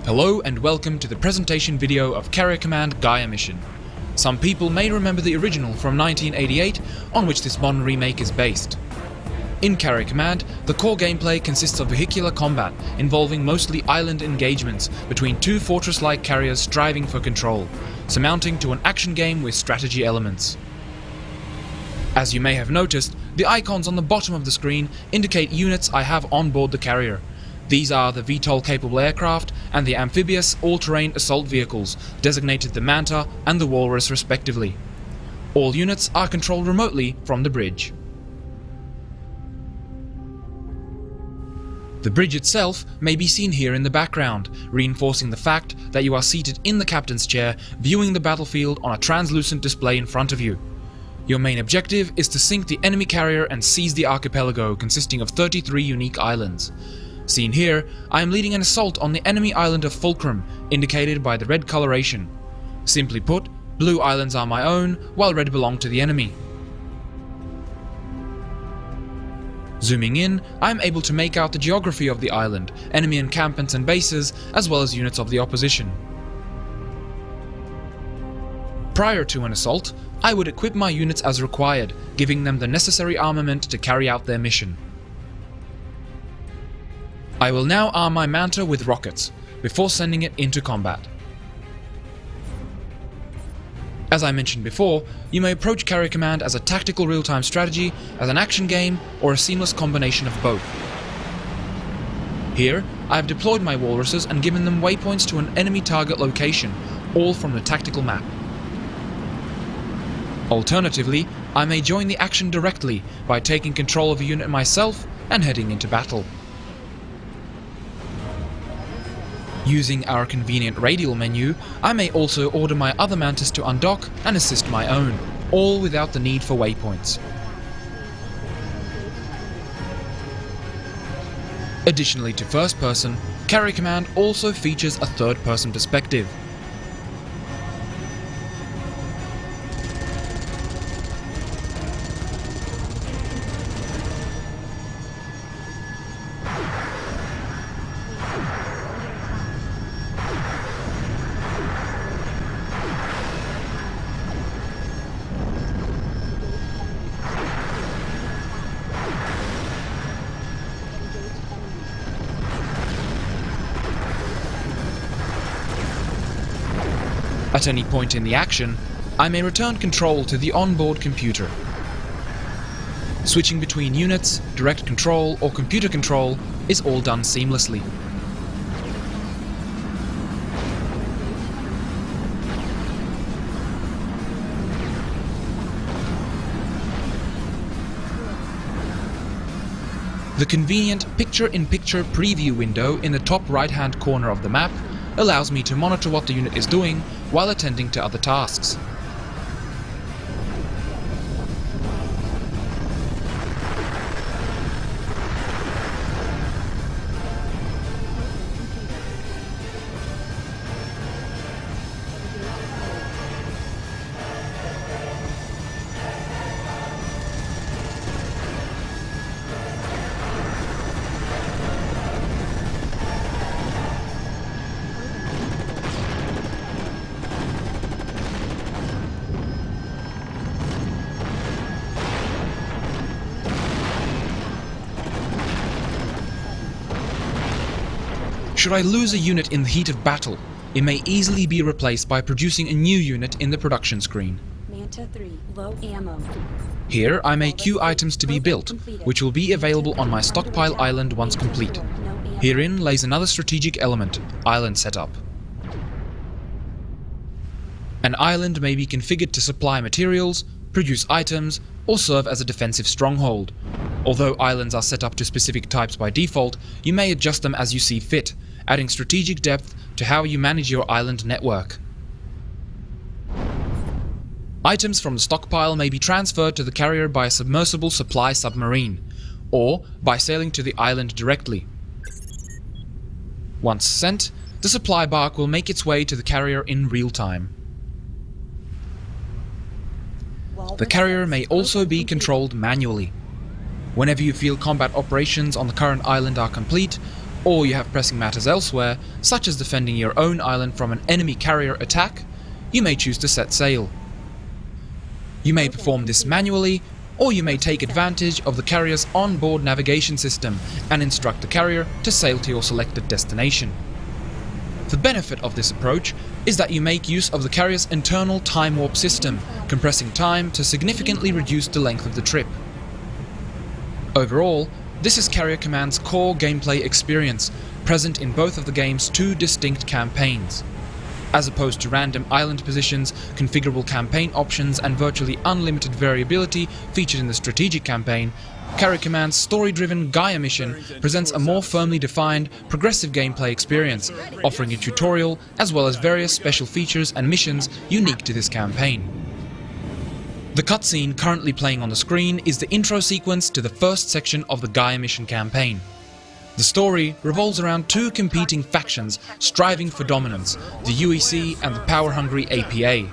Hello and welcome to the presentation video of Carrier Command Gaea mission. Some people may remember the original from 1988, on which this modern remake is based. In Carrier Command, the core gameplay consists of vehicular combat, involving mostly island engagements between two fortress-like carriers striving for control, surmounting to an action game with strategy elements. As you may have noticed, the icons on the bottom of the screen indicate units I have on board the carrier. These are the VTOL-capable aircraft and the amphibious all-terrain assault vehicles, designated the Manta and the Walrus respectively. All units are controlled remotely from the bridge. The bridge itself may be seen here in the background, reinforcing the fact that you are seated in the captain's chair, viewing the battlefield on a translucent display in front of you. Your main objective is to sink the enemy carrier and seize the archipelago, consisting of 33 unique islands. Seen here, I am leading an assault on the enemy island of Fulcrum, indicated by the red coloration. Simply put, blue islands are my own, while red belong to the enemy. Zooming in, I am able to make out the geography of the island, enemy encampments and bases, as well as units of the opposition. Prior to an assault, I would equip my units as required, giving them the necessary armament to carry out their mission. I will now arm my Manta with rockets, before sending it into combat. As I mentioned before, you may approach Carrier Command as a tactical real-time strategy, as an action game, or a seamless combination of both. Here, I have deployed my walruses and given them waypoints to an enemy target location, all from the tactical map. Alternatively, I may join the action directly by taking control of a unit myself and heading into battle. Using our convenient radial menu, I may also order my other Mantas to undock and assist my own, all without the need for waypoints. Additionally to first person, Carrier Command also features a third person perspective. At any point in the action, I may return control to the onboard computer. Switching between units, direct control or computer control is all done seamlessly. The convenient picture-in-picture preview window in the top right-hand corner of the map allows me to monitor what the unit is doing while attending to other tasks. Should I lose a unit in the heat of battle, it may easily be replaced by producing a new unit in the production screen. Manta 3, low ammo. Here I may queue items to be built, which will be available on my stockpile island once complete. Herein lays another strategic element, island setup. An island may be configured to supply materials, produce items, or serve as a defensive stronghold. Although islands are set up to specific types by default, you may adjust them as you see fit, adding strategic depth to how you manage your island network. Items from the stockpile may be transferred to the carrier by a submersible supply submarine, or by sailing to the island directly. Once sent, the supply bark will make its way to the carrier in real time. The carrier may also be controlled manually. Whenever you feel combat operations on the current island are complete, or you have pressing matters elsewhere, such as defending your own island from an enemy carrier attack, you may choose to set sail. You may perform this manually, or you may take advantage of the carrier's onboard navigation system and instruct the carrier to sail to your selected destination. The benefit of this approach is that you make use of the carrier's internal time warp system, compressing time to significantly reduce the length of the trip. Overall, this is Carrier Command's core gameplay experience, present in both of the game's two distinct campaigns. As opposed to random island positions, configurable campaign options and virtually unlimited variability featured in the strategic campaign, Carrier Command's story-driven Gaea mission presents a more firmly defined, progressive gameplay experience, offering a tutorial as well as various special features and missions unique to this campaign. The cutscene currently playing on the screen is the intro sequence to the first section of the Gaea mission campaign. The story revolves around two competing factions striving for dominance, the UEC and the power-hungry APA.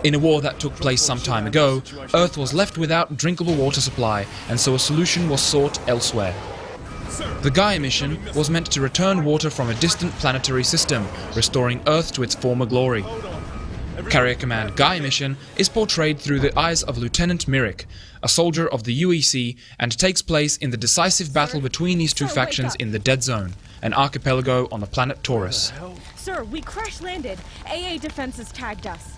In a war that took place some time ago, Earth was left without drinkable water supply, and so a solution was sought elsewhere. The Gaea mission was meant to return water from a distant planetary system, restoring Earth to its former glory. Carrier Command Gaea mission is portrayed through the eyes of Lieutenant Mirik, a soldier of the UEC, and takes place in the decisive battle between these two factions in the Dead Zone, an archipelago on the planet Taurus. Sir, we crash-landed. AA defenses tagged us.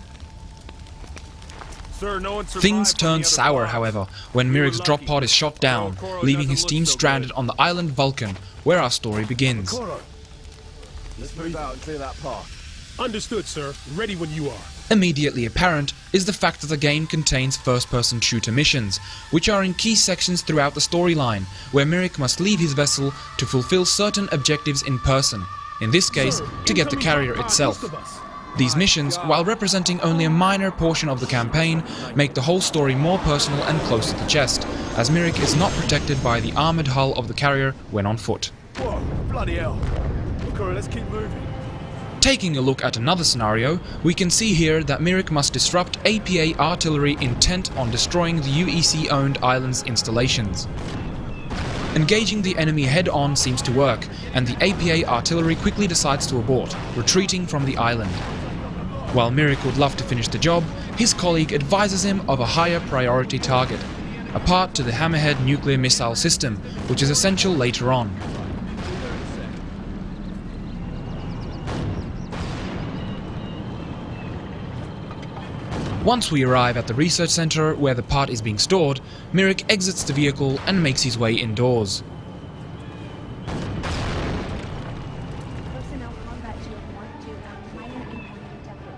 Sir, no one Things turn sour, however, when Mirik's drop pod is shot down, leaving his team stranded on the island Vulcan, where our story begins. Let's move out and clear that path. Understood, sir. Ready when you are. Immediately apparent is the fact that the game contains first-person shooter missions, which are in key sections throughout the storyline, where Mirik must leave his vessel to fulfill certain objectives in person, in this case, to get the carrier itself. These missions, while representing only a minor portion of the campaign, make the whole story more personal and close to the chest, as Mirik is not protected by the armoured hull of the carrier when on foot. Whoa, bloody hell. Okay, let's keep moving. Taking a look at another scenario, we can see here that Mirik must disrupt APA artillery intent on destroying the UEC-owned island's installations. Engaging the enemy head-on seems to work, and the APA artillery quickly decides to abort, retreating from the island. While Mirik would love to finish the job, his colleague advises him of a higher priority target, a part to the Hammerhead nuclear missile system, which is essential later on. Once we arrive at the research center where the part is being stored, Mirik exits the vehicle and makes his way indoors. Personnel combat shield Mark II, minor incoming detected.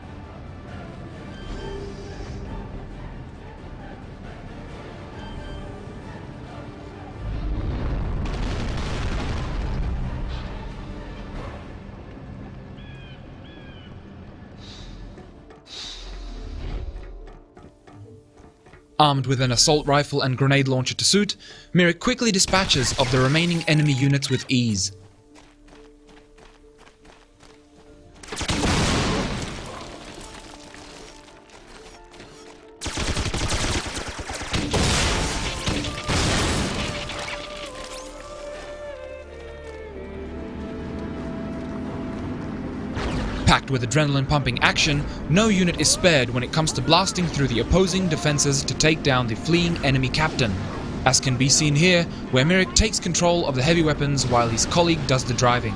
Armed with an assault rifle and grenade launcher to suit, Mirik quickly dispatches of the remaining enemy units with ease. Packed with adrenaline-pumping action, no unit is spared when it comes to blasting through the opposing defenses to take down the fleeing enemy captain, as can be seen here, where Mirik takes control of the heavy weapons while his colleague does the driving.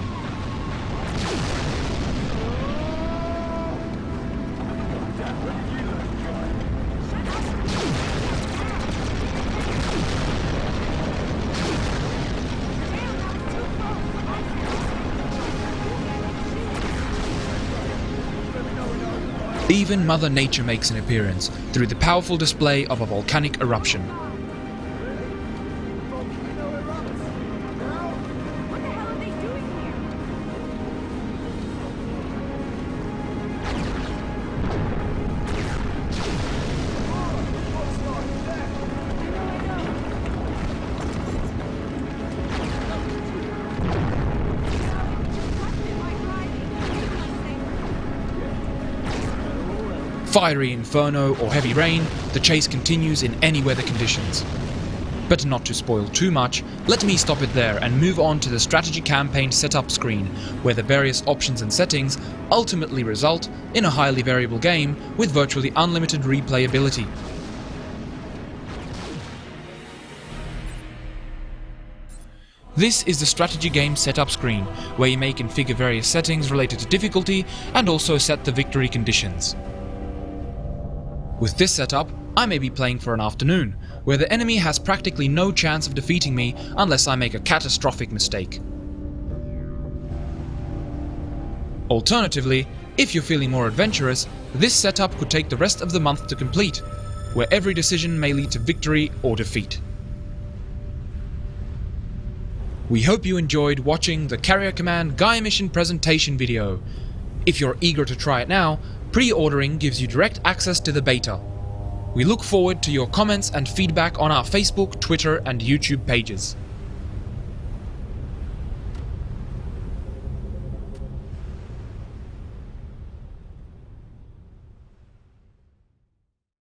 Even Mother Nature makes an appearance through the powerful display of a volcanic eruption. What the hell are they doing Fiery inferno or heavy rain, the chase continues in any weather conditions. But not to spoil too much, let me stop it there and move on to the strategy campaign setup screen, where the various options and settings ultimately result in a highly variable game with virtually unlimited replayability. This is the strategy game setup screen, where you may configure various settings related to difficulty and also set the victory conditions. With this setup, I may be playing for an afternoon, where the enemy has practically no chance of defeating me unless I make a catastrophic mistake. Alternatively, if you're feeling more adventurous, this setup could take the rest of the month to complete, where every decision may lead to victory or defeat. We hope you enjoyed watching the Carrier Command Gaea mission presentation video. If you're eager to try it now, pre-ordering gives you direct access to the beta. We look forward to your comments and feedback on our Facebook, Twitter and YouTube pages.